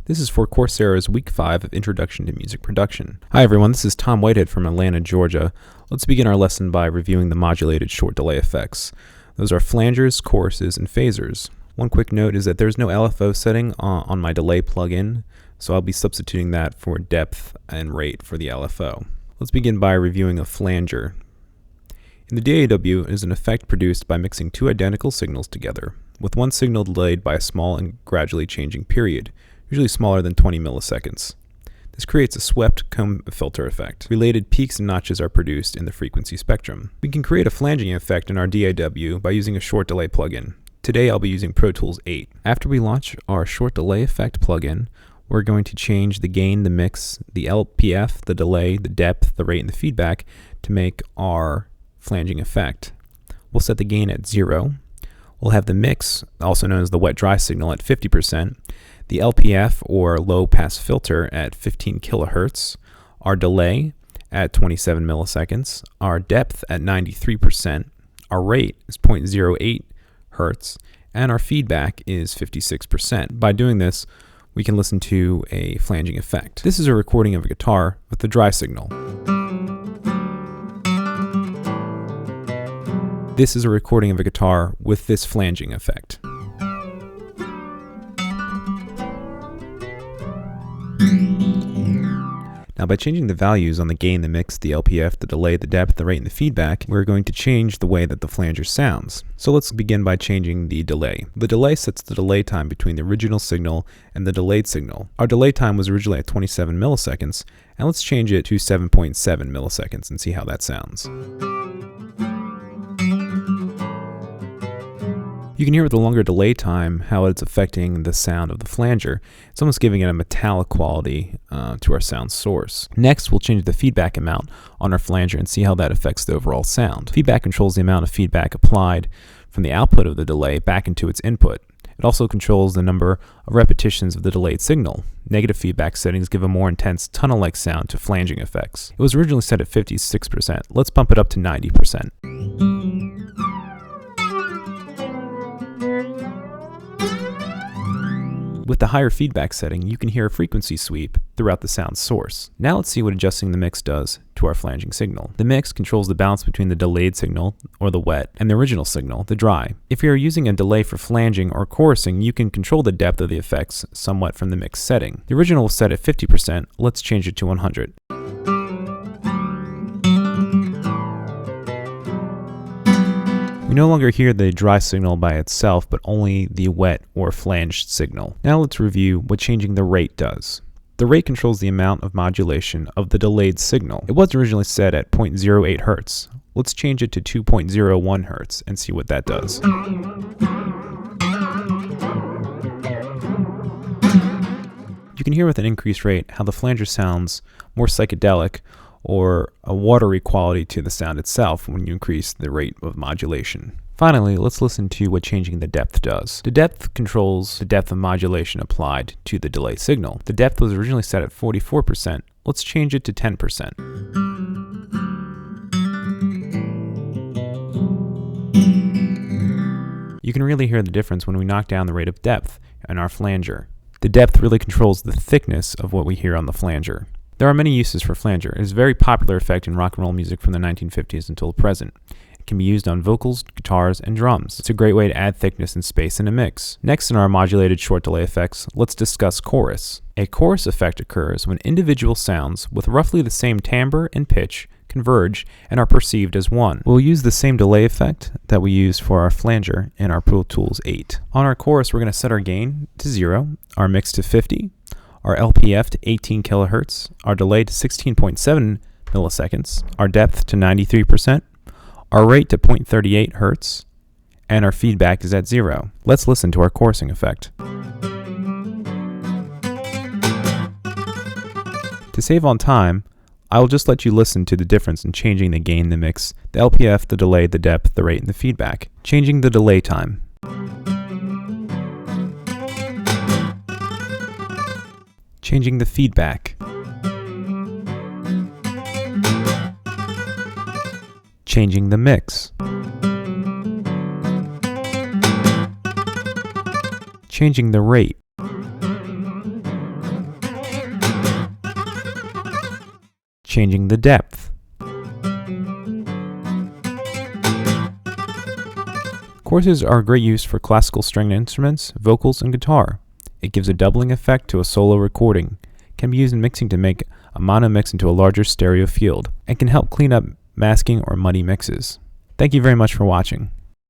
This is for Coursera's Week 5 of Introduction to Music Production. Hi everyone, this is Tom Whitehead from Atlanta, Georgia. Let's begin our lesson by reviewing the modulated short delay effects. Those are flangers, choruses, and phasers. One quick note is that there's no LFO setting on my delay plugin, so I'll be substituting that for depth and rate for the LFO. Let's begin by reviewing a flanger. In the DAW is an effect produced by mixing two identical signals together, with one signal delayed by a small and gradually changing period, usually smaller than 20 milliseconds. This creates a swept comb filter effect. Related peaks and notches are produced in the frequency spectrum. We can create a flanging effect in our DAW by using a short delay plugin. Today I'll be using Pro Tools 8. After we launch our short delay effect plugin, we're going to change the gain, the mix, the LPF, the delay, the depth, the rate, and the feedback to make our flanging effect. We'll set the gain at 0. We'll have the mix, also known as the wet-dry signal, at 50%, the LPF, or low-pass filter, at 15 kilohertz, our delay at 27 milliseconds, our depth at 93%, our rate is 0.08 hertz, and our feedback is 56%. By doing this, we can listen to a flanging effect. This is a recording of a guitar with the dry signal. This is a recording of a guitar with this flanging effect. Now, by changing the values on the gain, the mix, the LPF, the delay, the depth, the rate, and the feedback, we're going to change the way that the flanger sounds. So let's begin by changing the delay. The delay sets the delay time between the original signal and the delayed signal. Our delay time was originally at 27 milliseconds, and let's change it to 7.7 milliseconds and see how that sounds. You can hear with the longer delay time how it's affecting the sound of the flanger. It's almost giving it a metallic quality to our sound source. Next, we'll change the feedback amount on our flanger and see how that affects the overall sound. Feedback controls the amount of feedback applied from the output of the delay back into its input. It also controls the number of repetitions of the delayed signal. Negative feedback settings give a more intense tunnel-like sound to flanging effects. It was originally set at 56%. Let's bump it up to 90%. With the higher feedback setting, you can hear a frequency sweep throughout the sound source. Now let's see what adjusting the mix does to our flanging signal. The mix controls the balance between the delayed signal, or the wet, and the original signal, the dry. If you are using a delay for flanging or chorusing, you can control the depth of the effects somewhat from the mix setting. The original was set at 50%. Let's change it to 100. We no longer hear the dry signal by itself, but only the wet or flanged signal. Now let's review what changing the rate does. The rate controls the amount of modulation of the delayed signal. It was originally set at 0.08 hertz. Let's change it to 2.01 hertz and see what that does. You can hear with an increased rate how the flanger sounds more psychedelic, or a watery quality to the sound itself when you increase the rate of modulation. Finally, let's listen to what changing the depth does. The depth controls the depth of modulation applied to the delay signal. The depth was originally set at 44%. Let's change it to 10%. You can really hear the difference when we knock down the rate of depth in our flanger. The depth really controls the thickness of what we hear on the flanger. There are many uses for flanger. It is a very popular effect in rock and roll music from the 1950s until the present. It can be used on vocals, guitars, and drums. It's a great way to add thickness and space in a mix. Next in our modulated short delay effects, let's discuss chorus. A chorus effect occurs when individual sounds with roughly the same timbre and pitch converge and are perceived as one. We'll use the same delay effect that we used for our flanger in our Pro Tools 8. On our chorus, we're going to set our gain to 0, our mix to 50, our LPF to 18 kilohertz, our delay to 16.7 milliseconds, our depth to 93%, our rate to 0.38 hertz, and our feedback is at 0. Let's listen to our chorusing effect. To save on time, I will just let you listen to the difference in changing the gain, the mix, the LPF, the delay, the depth, the rate, and the feedback. Changing the delay time. Changing the feedback. Changing the mix. Changing the rate. changing the depth. Courses are a great use for classical stringed instruments, vocals, and guitar. It gives a doubling effect to a solo recording, can be used in mixing to make a mono mix into a larger stereo field, and can help clean up masking or muddy mixes. Thank you very much for watching.